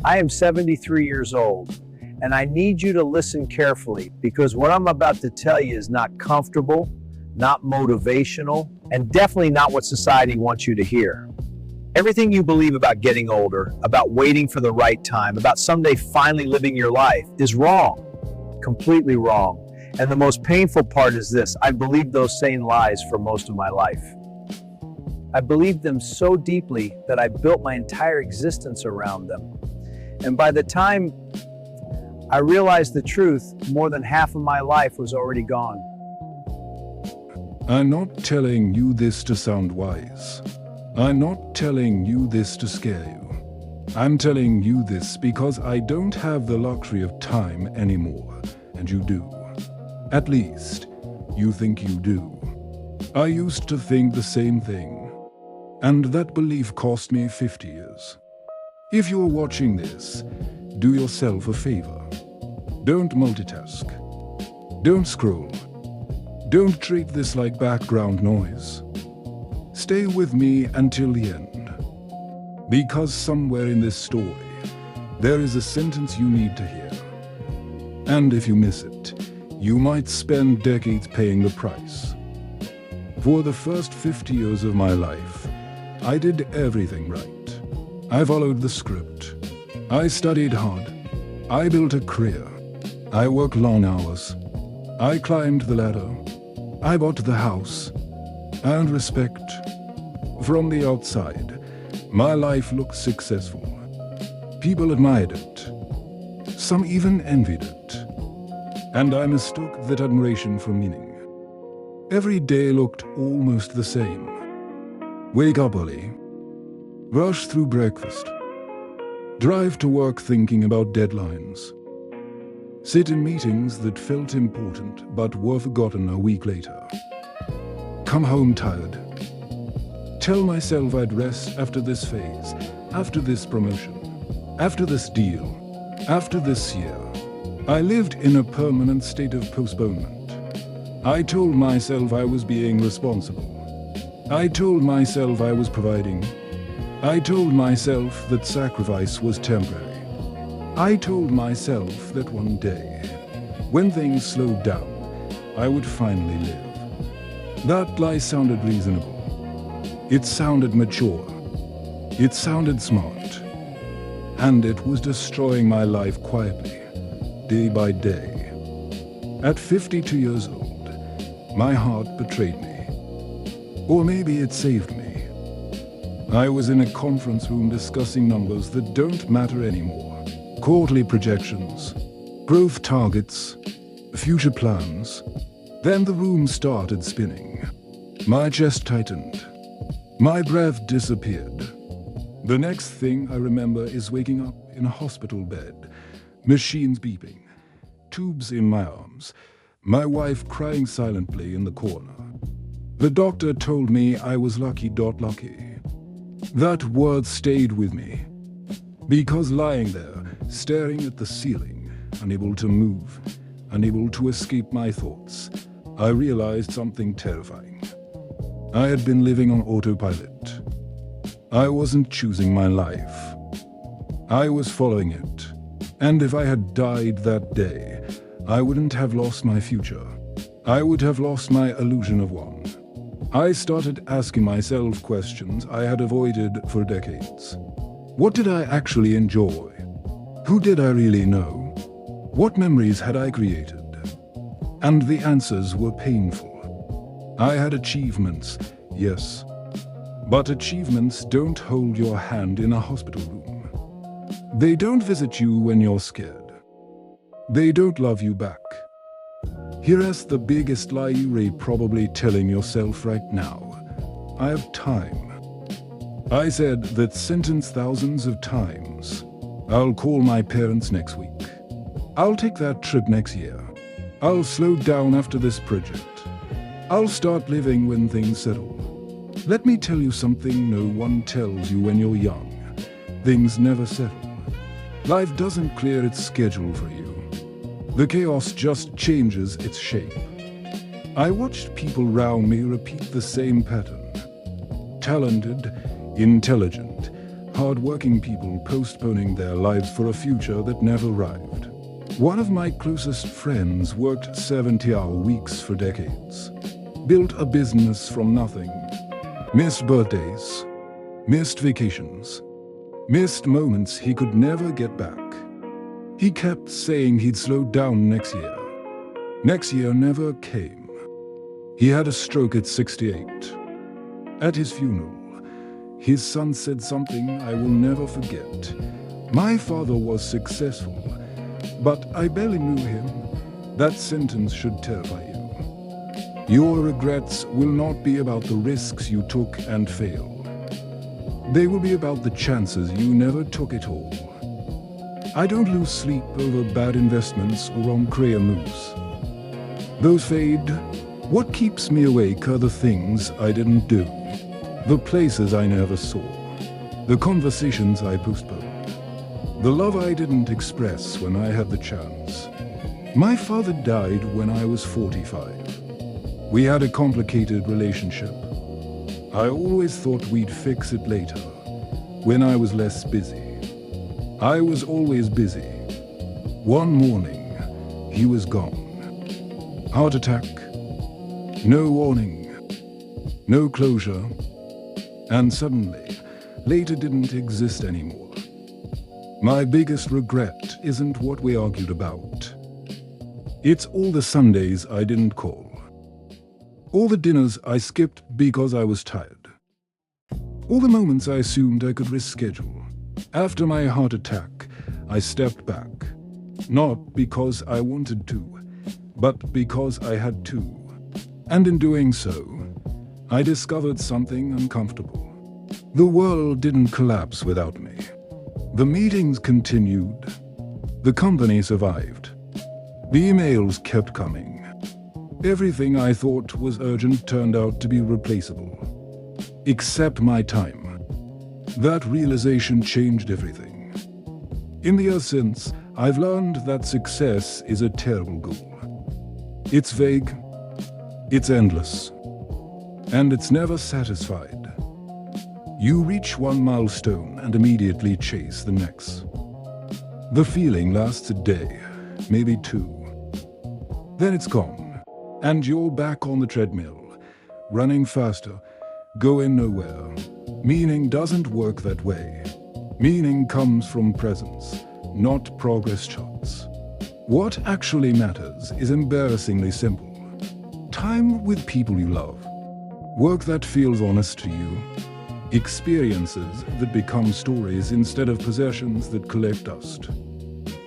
I am 73 years old, and I need you to listen carefully because what I'm about to tell you is not comfortable, not motivational, and definitely not what society wants you to hear. Everything you believe about getting older, about waiting for the right time, about someday finally living your life is wrong, completely wrong. And the most painful part is this: I believed those same lies for most of my life. I believed them so deeply that I built my entire existence around them. And by the time I realized the truth, more than half of my life was already gone. I'm not telling you this to sound wise. I'm not telling you this to scare you. I'm telling you this because I don't have the luxury of time anymore, and you do. At least, you think you do. I used to think the same thing, and that belief cost me 50 years. If you're watching this, do yourself a favor. Don't multitask. Don't scroll. Don't treat this like background noise. Stay with me until the end. Because somewhere in this story, there is a sentence you need to hear. And if you miss it, you might spend decades paying the price. For the first 50 years of my life, I did everything right. I followed the script. I studied hard. I built a career. I worked long hours. I climbed the ladder. I bought the house. I earned respect. From the outside, my life looked successful. People admired it. Some even envied it. And I mistook that admiration for meaning. Every day looked almost the same. Wake up early. Rush through breakfast. Drive to work thinking about deadlines. Sit in meetings that felt important but were forgotten a week later. Come home tired. Tell myself I'd rest after this phase, after this promotion, after this deal, after this year. I lived in a permanent state of postponement. I told myself I was being responsible. I told myself I was providing. I told myself that sacrifice was temporary. I told myself that one day, when things slowed down, I would finally live. That lie sounded reasonable. It sounded mature. It sounded smart. And it was destroying my life quietly, day by day. At 52 years old, my heart betrayed me. Or maybe it saved me. I was in a conference room discussing numbers that don't matter anymore. Quarterly projections, growth targets, future plans. Then the room started spinning. My chest tightened. My breath disappeared. The next thing I remember is waking up in a hospital bed, machines beeping, tubes in my arms, my wife crying silently in the corner. The doctor told me I was lucky. That word stayed with me, because lying there, staring at the ceiling, unable to move, unable to escape my thoughts, I realized something terrifying. I had been living on autopilot. I wasn't choosing my life. I was following it. And if I had died that day, I wouldn't have lost my future. I would have lost my illusion of one. I started asking myself questions I had avoided for decades. What did I actually enjoy? Who did I really know? What memories had I created? And the answers were painful. I had achievements, yes. But achievements don't hold your hand in a hospital room. They don't visit you when you're scared. They don't love you back. Here's the biggest lie you're probably telling yourself right now. I have time. I said that sentence thousands of times. I'll call my parents next week. I'll take that trip next year. I'll slow down after this project. I'll start living when things settle. Let me tell you something no one tells you when you're young. Things never settle. Life doesn't clear its schedule for you. The chaos just changes its shape. I watched people around me repeat the same pattern. Talented, intelligent, hard-working people postponing their lives for a future that never arrived. One of my closest friends worked 70-hour weeks for decades, built a business from nothing, missed birthdays, missed vacations, missed moments he could never get back. He kept saying he'd slow down next year. Next year never came. He had a stroke at 68. At his funeral, his son said something I will never forget. My father was successful, but I barely knew him. That sentence should terrify you. Your regrets will not be about the risks you took and failed. They will be about the chances you never took at all. I don't lose sleep over bad investments or wrong career moves. Those fade. What keeps me awake are the things I didn't do, the places I never saw, the conversations I postponed, the love I didn't express when I had the chance. My father died when I was 45. We had a complicated relationship. I always thought we'd fix it later, when I was less busy. I was always busy. One morning, he was gone. Heart attack, no warning, no closure, and suddenly, later didn't exist anymore. My biggest regret isn't what we argued about. It's all the Sundays I didn't call. All the dinners I skipped because I was tired. All the moments I assumed I could reschedule. After my heart attack, I stepped back. Not because I wanted to, but because I had to. And in doing so, I discovered something uncomfortable. The world didn't collapse without me. The meetings continued. The company survived. The emails kept coming. Everything I thought was urgent turned out to be replaceable. Except my time. That realization changed everything. In the years since, I've learned that success is a terrible goal. It's vague, it's endless, and it's never satisfied. You reach one milestone and immediately chase the next. The feeling lasts a day, maybe two. Then it's gone, and you're back on the treadmill, running faster, going nowhere. Meaning doesn't work that way. Meaning comes from presence, not progress charts. What actually matters is embarrassingly simple. Time with people you love. Work that feels honest to you. Experiences that become stories instead of possessions that collect dust.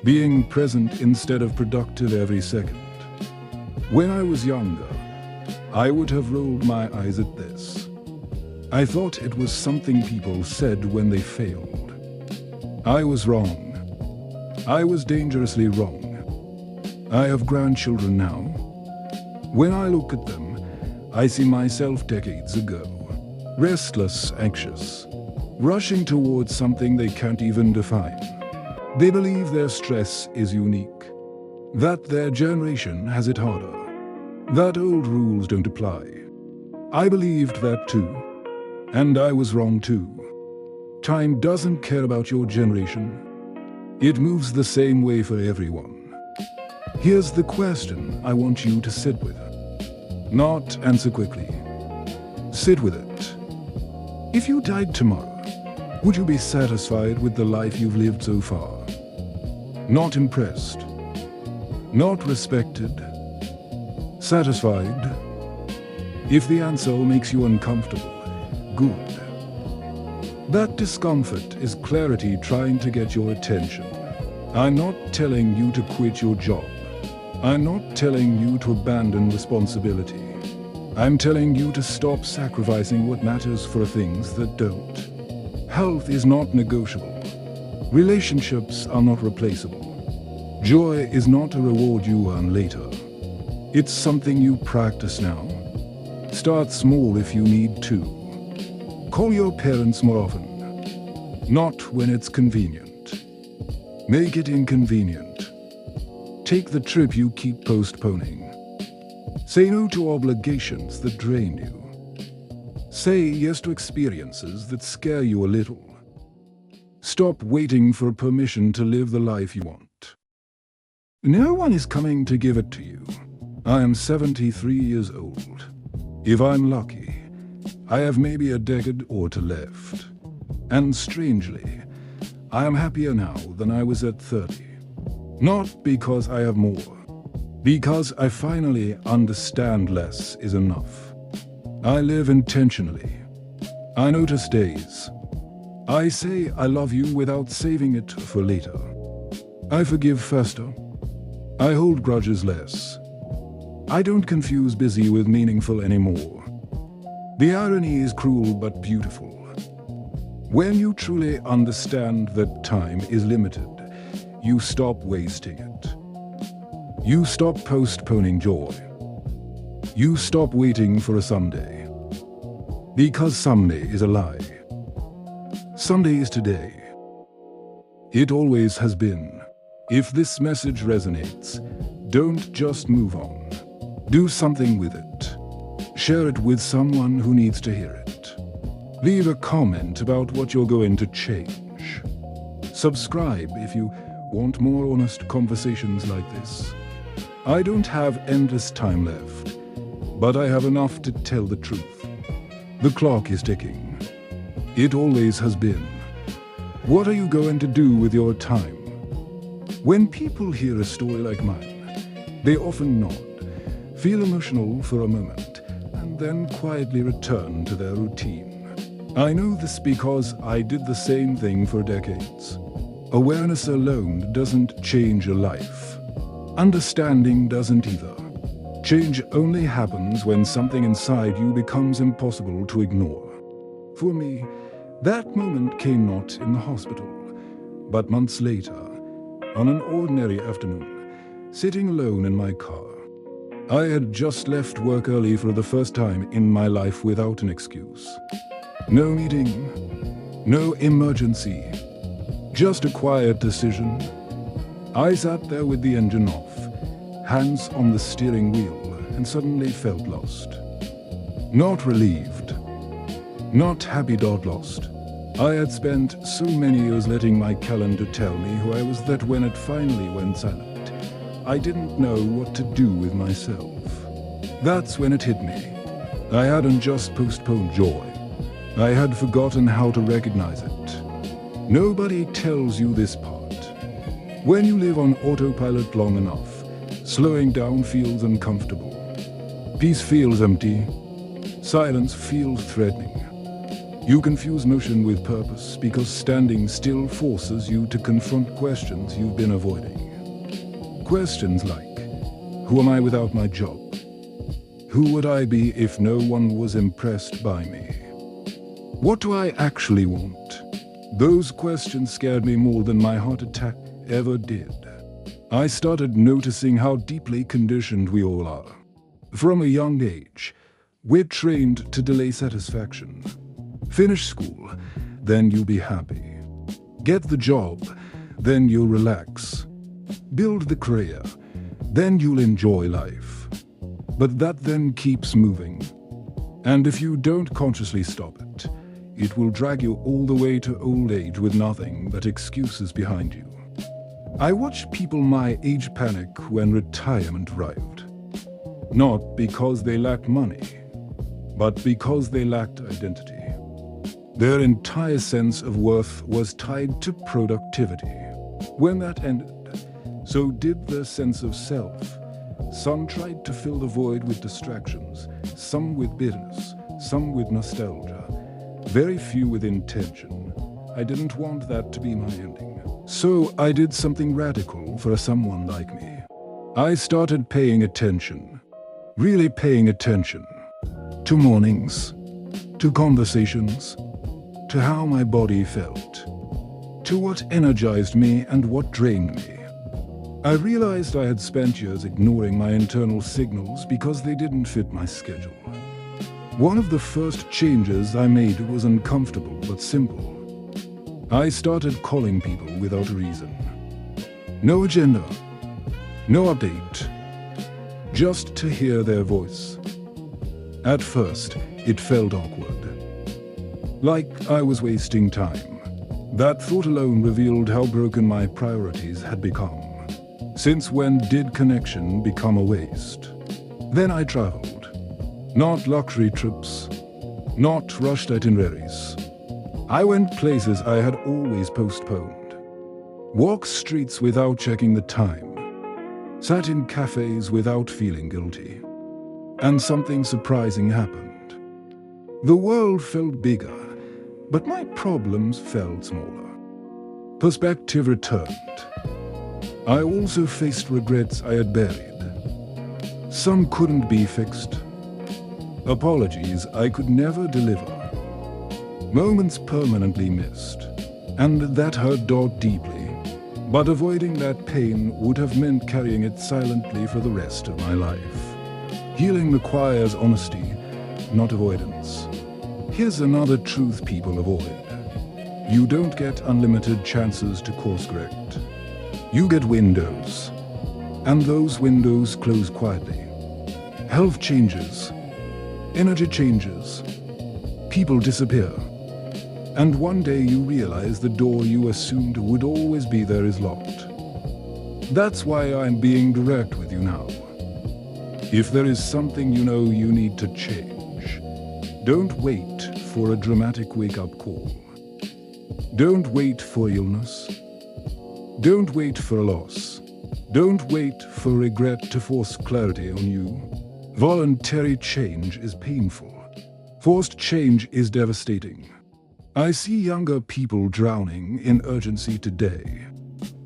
Being present instead of productive every second. When I was younger, I would have rolled my eyes at this. I thought it was something people said when they failed. I was wrong. I was dangerously wrong. I have grandchildren now. When I look at them, I see myself decades ago. Restless, anxious, rushing towards something they can't even define. They believe their stress is unique, that their generation has it harder, that old rules don't apply. I believed that too, and I was wrong too. Time doesn't care about your generation. It moves the same way for everyone. Here's the question I want you to sit with. Not answer quickly. Sit with it. If you died tomorrow, would you be satisfied with the life you've lived so far? Not impressed. Not respected. Satisfied? If the answer makes you uncomfortable, good. That discomfort is clarity trying to get your attention. I'm not telling you to quit your job. I'm not telling you to abandon responsibility. I'm telling you to stop sacrificing what matters for things that don't. Health is not negotiable. Relationships are not replaceable. Joy is not a reward you earn later. It's something you practice now. Start small if you need to. Call your parents more often. Not when it's convenient. Make it inconvenient. Take the trip you keep postponing. Say no to obligations that drain you. Say yes to experiences that scare you a little. Stop waiting for permission to live the life you want. No one is coming to give it to you. I am 73 years old. If I'm lucky, I have maybe a decade or two left. And strangely, I am happier now than I was at 30. Not because I have more, because I finally understand less is enough. I live intentionally. I notice days. I say I love you without saving it for later. I forgive faster. I hold grudges less. I don't confuse busy with meaningful anymore. The irony is cruel but beautiful. When you truly understand that time is limited, you stop wasting it. You stop postponing joy. You stop waiting for a someday. Because someday is a lie. Someday is today. It always has been. If this message resonates, don't just move on. Do something with it. Share it with someone who needs to hear it. Leave a comment about what you're going to change. Subscribe if you want more honest conversations like this. I don't have endless time left, but I have enough to tell the truth. The clock is ticking. It always has been. What are you going to do with your time? When people hear a story like mine, they often nod, feel emotional for a moment, and then quietly return to their routine. I know this because I did the same thing for decades. Awareness alone doesn't change a life. Understanding doesn't either. Change only happens when something inside you becomes impossible to ignore. For me, that moment came not in the hospital, but months later, on an ordinary afternoon, sitting alone in my car. I had just left work early for the first time in my life without an excuse. No meeting, no emergency, just a quiet decision. I sat there with the engine off, hands on the steering wheel, and suddenly felt lost. Not relieved, not happy, lost. I had spent so many years letting my calendar tell me who I was that when it finally went silent, I didn't know what to do with myself. That's when it hit me. I hadn't just postponed joy. I had forgotten how to recognize it. Nobody tells you this part. When you live on autopilot long enough, slowing down feels uncomfortable. Peace feels empty. Silence feels threatening. You confuse motion with purpose because standing still forces you to confront questions you've been avoiding. Questions like, who am I without my job? Who would I be if no one was impressed by me? What do I actually want? Those questions scared me more than my heart attack ever did. I started noticing how deeply conditioned we all are. From a young age, we're trained to delay satisfaction. Finish school, then you'll be happy. Get the job, then you'll relax. Build the career, then you'll enjoy life. But that then keeps moving. And if you don't consciously stop it, it will drag you all the way to old age with nothing but excuses behind you. I watched people my age panic when retirement arrived. Not because they lacked money, but because they lacked identity. Their entire sense of worth was tied to productivity. When that ended, so did their sense of self. Some tried to fill the void with distractions, some with bitterness, some with nostalgia, very few with intention. I didn't want that to be my ending. So I did something radical for someone like me. I started paying attention, really paying attention, to mornings, to conversations, to how my body felt, to what energized me and what drained me. I realized I had spent years ignoring my internal signals because they didn't fit my schedule. One of the first changes I made was uncomfortable but simple. I started calling people without a reason. No agenda, no update, just to hear their voice. At first, it felt awkward. Like I was wasting time. That thought alone revealed how broken my priorities had become. Since when did connection become a waste? Then I traveled. Not luxury trips, not rushed itineraries. I went places I had always postponed. Walked streets without checking the time. Sat in cafes without feeling guilty. And something surprising happened. The world felt bigger, but my problems felt smaller. Perspective returned. I also faced regrets I had buried. Some couldn't be fixed. Apologies I could never deliver. Moments permanently missed. And that hurt deeply. But avoiding that pain would have meant carrying it silently for the rest of my life. Healing requires honesty, not avoidance. Here's another truth people avoid. You don't get unlimited chances to course correct. You get windows. And those windows close quietly. Health changes. Energy changes. People disappear. And one day you realize the door you assumed would always be there is locked. That's why I'm being direct with you now. If there is something you know you need to change, don't wait for a dramatic wake-up call. Don't wait for illness. Don't wait for a loss. Don't wait for regret to force clarity on you. Voluntary change is painful. Forced change is devastating. I see younger people drowning in urgency today.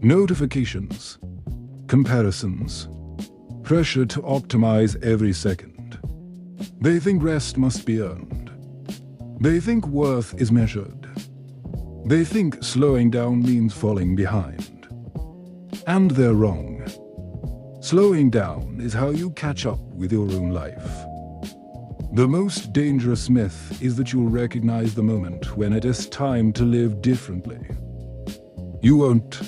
Notifications, comparisons, pressure to optimize every second. They think rest must be earned. They think worth is measured. They think slowing down means falling behind. And they're wrong. Slowing down is how you catch up with your own life. The most dangerous myth is that you'll recognize the moment when it is time to live differently. You won't.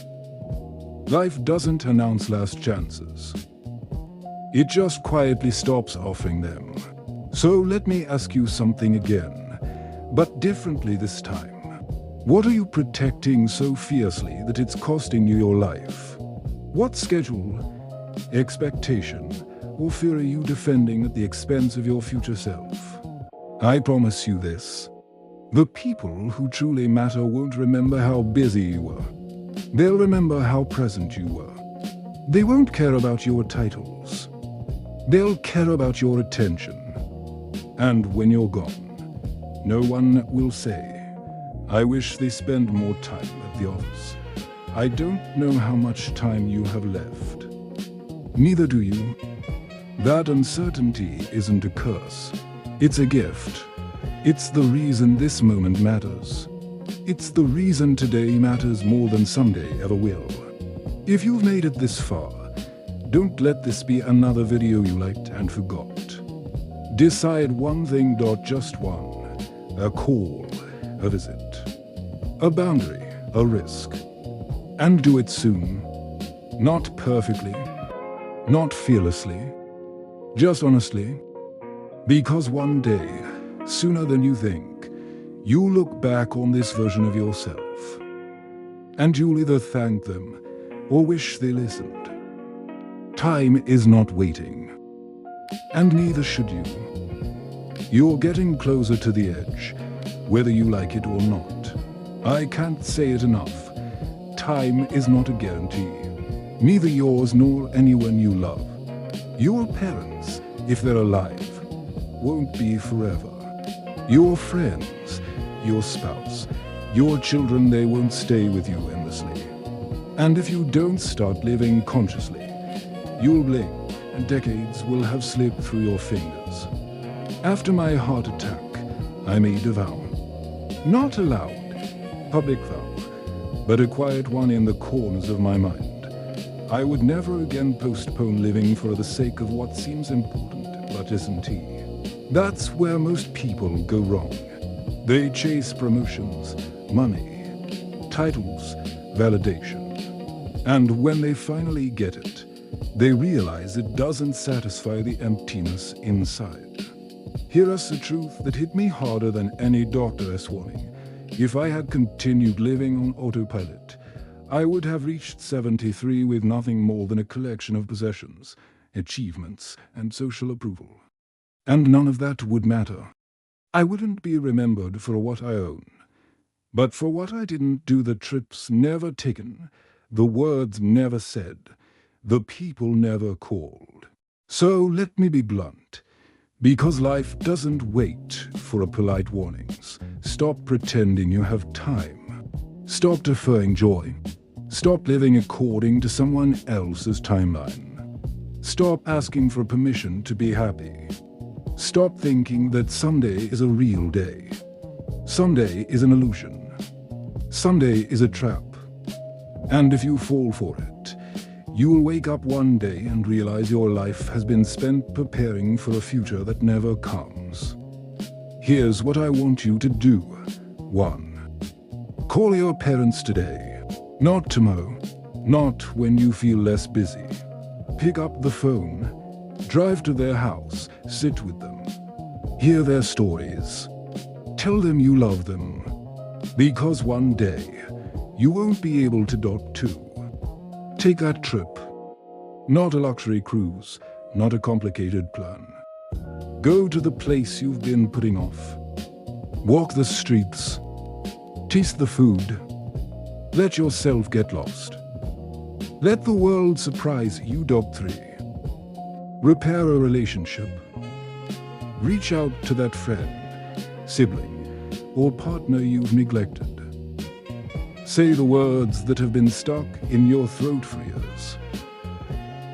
Life doesn't announce last chances. It just quietly stops offering them. So let me ask you something again, but differently this time. What are you protecting so fiercely that it's costing you your life? What schedule, expectation, or fear are you defending at the expense of your future self? I promise you this. The people who truly matter won't remember how busy you were. They'll remember how present you were. They won't care about your titles. They'll care about your attention. And when you're gone, no one will say, I wish they spent more time at the office. I don't know how much time you have left. Neither do you. That uncertainty isn't a curse. It's a gift. It's the reason this moment matters. It's the reason today matters more than someday ever will. If you've made it this far, don't let this be another video you liked and forgot. Decide one thing, just one. A call, a visit, a boundary, a risk. And do it soon. Not perfectly, not fearlessly, just honestly. Because one day, sooner than you think, you'll look back on this version of yourself. And you'll either thank them or wish they listened. Time is not waiting. And neither should you. You're getting closer to the edge, whether you like it or not. I can't say it enough. Time is not a guarantee. Neither yours nor anyone you love. Your parents, if they're alive, won't be forever. Your friends, your spouse, your children, they won't stay with you endlessly. And if you don't start living consciously, you'll blink and decades will have slipped through your fingers. After my heart attack, I made a vow. Not a loud, public vow, but a quiet one in the corners of my mind. I would never again postpone living for the sake of what seems important but isn't. That's where most people go wrong. They chase promotions, money, titles, validation. And when they finally get it, they realize it doesn't satisfy the emptiness inside. Here's the truth that hit me harder than any doctor's warning. If I had continued living on autopilot, I would have reached 73 with nothing more than a collection of possessions, achievements, and social approval. And none of that would matter. I wouldn't be remembered for what I own, but for what I didn't do, the trips never taken, the words never said, the people never called. So let me be blunt. Because life doesn't wait for a polite warnings. Stop pretending you have time. Stop deferring joy. Stop living according to someone else's timeline. Stop asking for permission to be happy. Stop thinking that someday is a real day. Someday is an illusion. Someday is a trap. And if you fall for it, you will wake up one day and realize your life has been spent preparing for a future that never comes. Here's what I want you to do. 1. Call your parents today. Not tomorrow. Not when you feel less busy. Pick up the phone. Drive to their house. Sit with them. Hear their stories. Tell them you love them. Because one day, you won't be able to dot two. Take that trip. Not a luxury cruise, not a complicated plan. Go to the place you've been putting off. Walk the streets. Taste the food. Let yourself get lost. Let the world surprise you. 3. Repair a relationship. Reach out to that friend, sibling, or partner you've neglected. Say the words that have been stuck in your throat for years.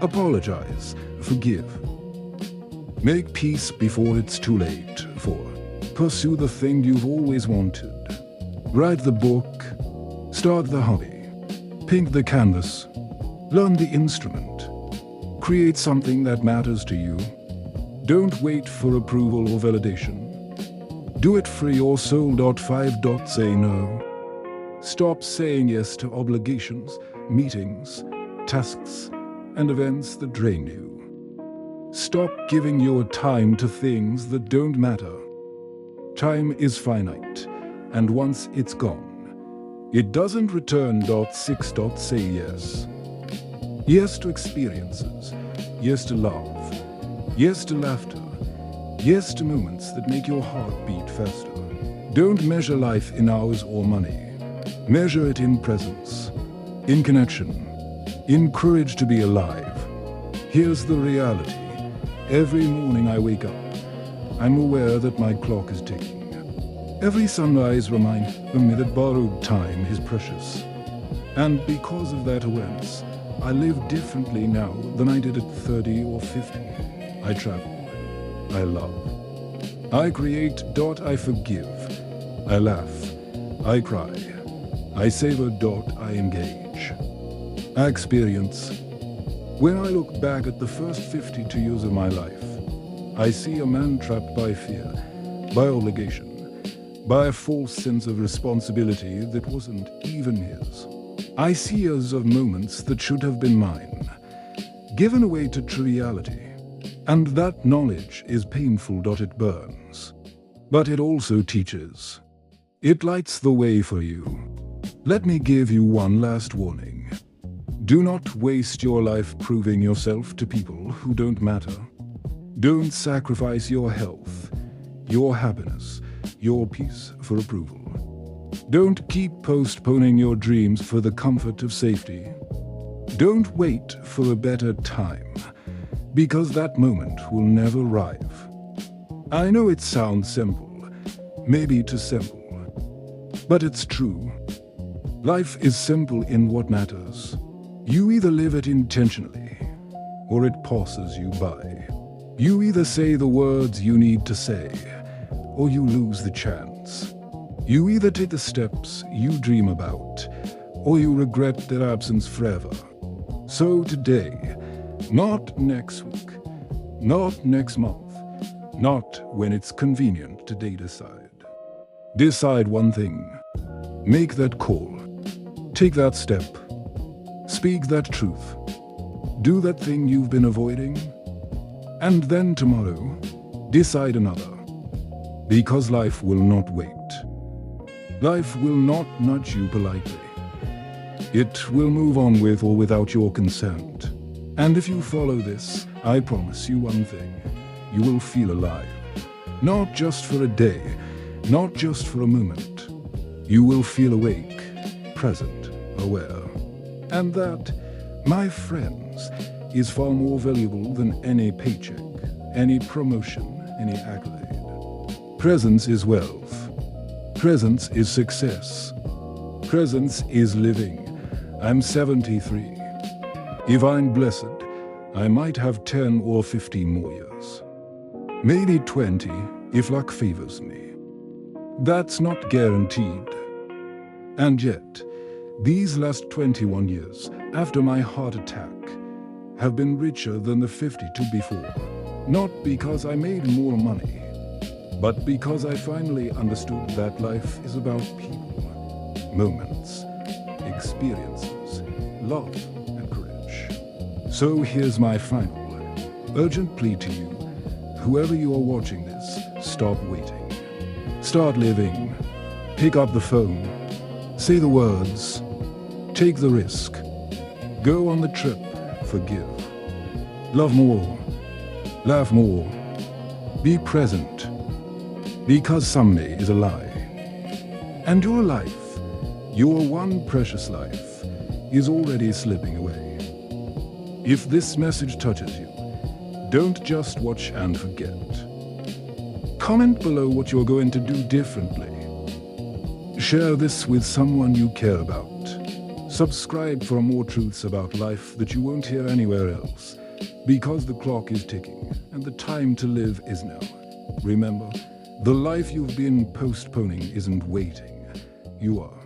Apologize, forgive. Make peace before it's too late. 4. Pursue the thing you've always wanted. Write the book. Start the hobby. Paint the canvas. Learn the instrument. Create something that matters to you. Don't wait for approval or validation. Do it for your soul. 5. Say no. Stop saying yes to obligations, meetings, tasks, and events that drain you. Stop giving your time to things that don't matter. Time is finite, and once it's gone, it doesn't return. 6. Say yes. Yes to experiences. Yes to love. Yes to laughter. Yes to moments that make your heart beat faster. Don't measure life in hours or money. Measure it in presence, in connection, in courage to be alive. Here's the reality. Every morning I wake up, I'm aware that my clock is ticking. Every sunrise reminds me that borrowed time is precious. And because of that awareness, I live differently now than I did at 30 or 50. I travel. I love. I create. I forgive. I laugh. I cry. I savor. I engage. I experience. When I look back at the first 52 years of my life, I see a man trapped by fear, by obligation, by a false sense of responsibility that wasn't even his. I see years of moments that should have been mine, given away to triviality. And that knowledge is painful. It burns. But it also teaches. It lights the way for you. Let me give you one last warning. Do not waste your life proving yourself to people who don't matter. Don't sacrifice your health, your happiness, your peace for approval. Don't keep postponing your dreams for the comfort of safety. Don't wait for a better time, because that moment will never arrive. I know it sounds simple, maybe too simple, but it's true. Life is simple in what matters. You either live it intentionally, or it passes you by. You either say the words you need to say, or you lose the chance. You either take the steps you dream about, or you regret their absence forever. So today, not next week, not next month, not when it's convenient to decide. Decide one thing. Make that call. Take that step. Speak that truth. Do that thing you've been avoiding. And then tomorrow, decide another. Because life will not wait. Life will not nudge you politely. It will move on with or without your consent. And if you follow this, I promise you one thing. You will feel alive. Not just for a day, not just for a moment. You will feel awake, present, aware. And that, my friends, is far more valuable than any paycheck, any promotion, any accolade. Presence is wealth. Presence is success. Presence is living. I'm 73. If I'm blessed, I might have 10 or 15 more years. Maybe 20 if luck favors me. That's not guaranteed. And yet, these last 21 years, after my heart attack, have been richer than the 52 before. Not because I made more money, but because I finally understood that life is about people, moments, experiences, love, and courage. So here's my final, urgent plea to you. Whoever you are watching this, stop waiting. Start living. Pick up the phone. Say the words. Take the risk. Go on the trip. Forgive. Love more. Laugh more. Be present. Because someday is a lie. And your life, your one precious life, is already slipping away. If this message touches you, don't just watch and forget. Comment below what you're going to do differently. Share this with someone you care about. Subscribe for more truths about life that you won't hear anywhere else. Because the clock is ticking and the time to live is now. Remember, the life you've been postponing isn't waiting. You are.